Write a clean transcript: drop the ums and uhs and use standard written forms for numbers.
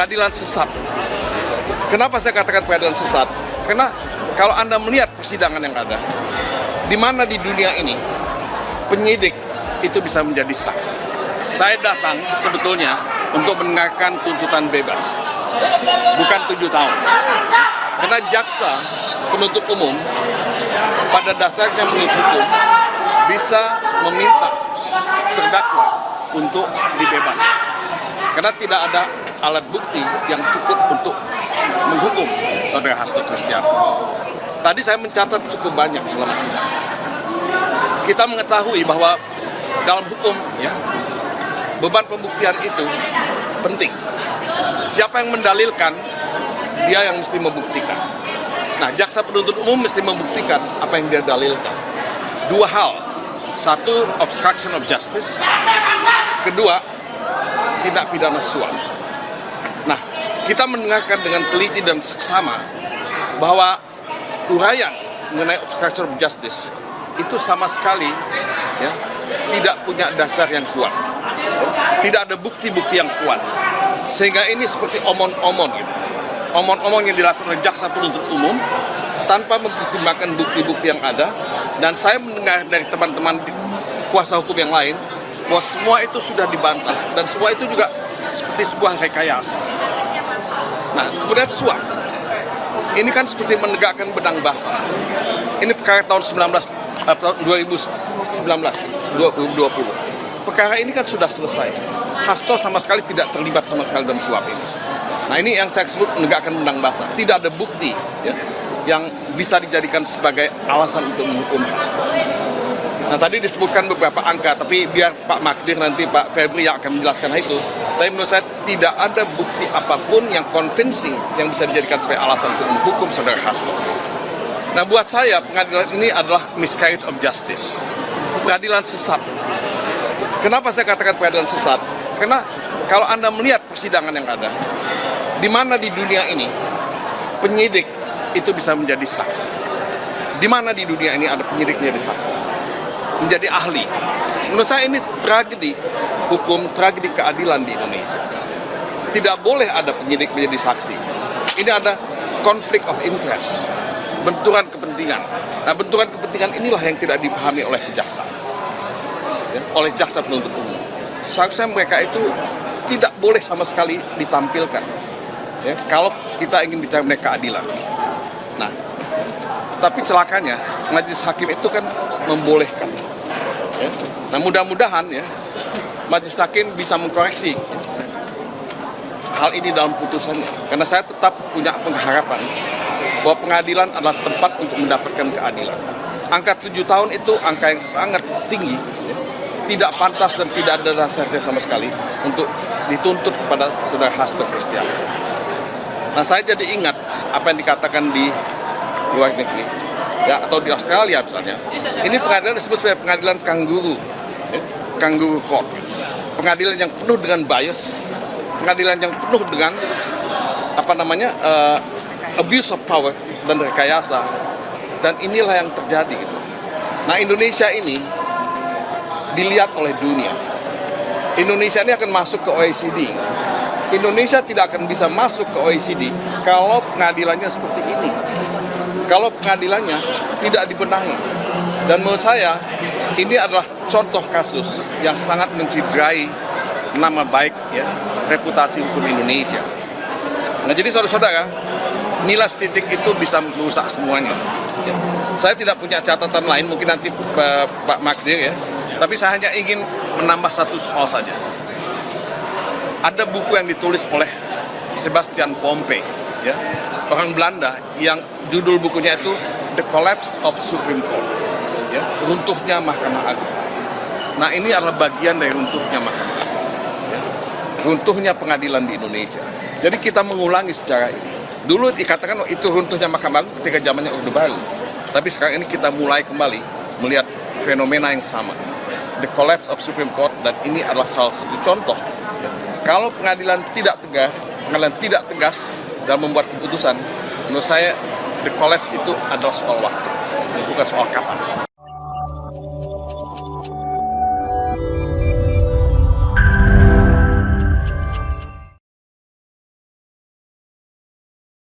pengadilan sesat. Kenapa saya katakan pengadilan sesat? Karena kalau Anda melihat persidangan yang ada, di mana di dunia ini penyidik itu bisa menjadi saksi. Saya datang sebetulnya untuk mendengarkan tuntutan bebas, bukan 7 tahun. Karena jaksa penuntut umum pada dasarnya menurut hukum bisa meminta terdakwa untuk dibebaskan. Karena tidak ada alat bukti yang cukup untuk menghukum saudara Hasto Kristianto. Tadi saya mencatat cukup banyak selama sidang. Kita mengetahui bahwa dalam hukum, ya, beban pembuktian itu penting. Siapa yang mendalilkan, dia yang mesti membuktikan. Nah, jaksa penuntut umum mesti membuktikan apa yang dia dalilkan. 2 hal. 1, obstruction of justice. Kedua, tindak pidana suap. Nah, kita mendengarkan dengan teliti dan seksama bahwa uraian mengenai obstruction of justice itu sama sekali, ya, tidak punya dasar yang kuat. Tidak ada bukti-bukti yang kuat. Sehingga ini seperti omon-omon gitu. Omon-omon yang dilakukan oleh jaksa penuntut umum tanpa mempertimbangkan bukti-bukti yang ada. Dan saya mendengar dari teman-teman kuasa hukum yang lain bahwa semua itu sudah dibantah dan semua itu juga seperti sebuah rekayasa. Nah, kemudian suap. Ini kan seperti menegakkan benang basah. Ini perkara tahun 2020. Perkara ini kan sudah selesai. Hasto sama sekali tidak terlibat sama sekali dalam suap ini. Nah, ini yang saya sebut menegakkan benang basah. Tidak ada bukti, ya, yang bisa dijadikan sebagai alasan untuk menghukum Hasto. Nah, tadi disebutkan beberapa angka, tapi biar Pak Magdir nanti Pak Febri yang akan menjelaskan itu. Tapi menurut saya tidak ada bukti apapun yang convincing yang bisa dijadikan sebagai alasan untuk menghukum saudara Hasto. Nah, buat saya pengadilan ini adalah miscarriage of justice. Pengadilan sesat. Kenapa saya katakan pengadilan sesat? Karena kalau Anda melihat persidangan yang ada, di mana di dunia ini penyidik itu bisa menjadi saksi. Di mana di dunia ini ada penyidik menjadi saksi, menjadi ahli. Menurut saya ini tragedi hukum, tragedi keadilan di Indonesia. Tidak boleh ada penyidik menjadi saksi. Ini ada conflict of interest, benturan kepentingan. Nah, benturan kepentingan inilah yang tidak dipahami oleh kejaksaan, ya, oleh jaksa penuntut umum. Seharusnya mereka itu tidak boleh sama sekali ditampilkan, ya, kalau kita ingin bicara mengenai keadilan. Nah, tapi celakanya majelis hakim itu kan membolehkan. Ya. Nah, mudah-mudahan, ya, majelis hakim bisa mengkoreksi, ya, hal ini dalam putusannya. Karena saya tetap punya pengharapan bahwa pengadilan adalah tempat untuk mendapatkan keadilan. Angka 7 tahun itu angka yang sangat tinggi, ya, tidak pantas dan tidak ada dasarnya sama sekali untuk dituntut kepada saudara Hasto Kristianto. Nah, saya jadi ingat apa yang dikatakan di luar negeri, ya, atau di Australia misalnya. Ini pengadilan disebut sebagai pengadilan kanguru, ya, kanguru court. Pengadilan yang penuh dengan bias, pengadilan yang penuh dengan abuse of power dan rekayasa. Dan inilah yang terjadi gitu. Nah, Indonesia ini dilihat oleh dunia. Indonesia ini akan masuk ke OECD. Indonesia tidak akan bisa masuk ke OECD kalau pengadilannya seperti ini. Kalau pengadilannya tidak dibenahi. Dan menurut saya, ini adalah contoh kasus yang sangat menciderai nama baik, ya, reputasi hukum Indonesia. Nah, jadi saudara-saudara, nilai titik itu bisa merusak semuanya. Ya. Saya tidak punya catatan lain, mungkin nanti Pak Magdir, ya. Tapi saya hanya ingin menambah satu soal saja. Ada buku yang ditulis oleh Sebastian Pompe, ya, orang Belanda, yang judul bukunya itu The Collapse of Supreme Court, ya, runtuhnya Mahkamah Agung. Nah, ini adalah bagian dari runtuhnya Mahkamah Agung, ya, runtuhnya pengadilan di Indonesia. Jadi kita mengulangi secara ini. Dulu dikatakan itu runtuhnya Mahkamah Agung ketika zamannya Orde Baru, tapi sekarang ini kita mulai kembali melihat fenomena yang sama, the collapse of Supreme Court, dan ini adalah salah satu contoh. Kalau pengadilan tidak tegas dalam membuat keputusan, menurut saya the collapse itu adalah soal waktu, bukan soal kapan.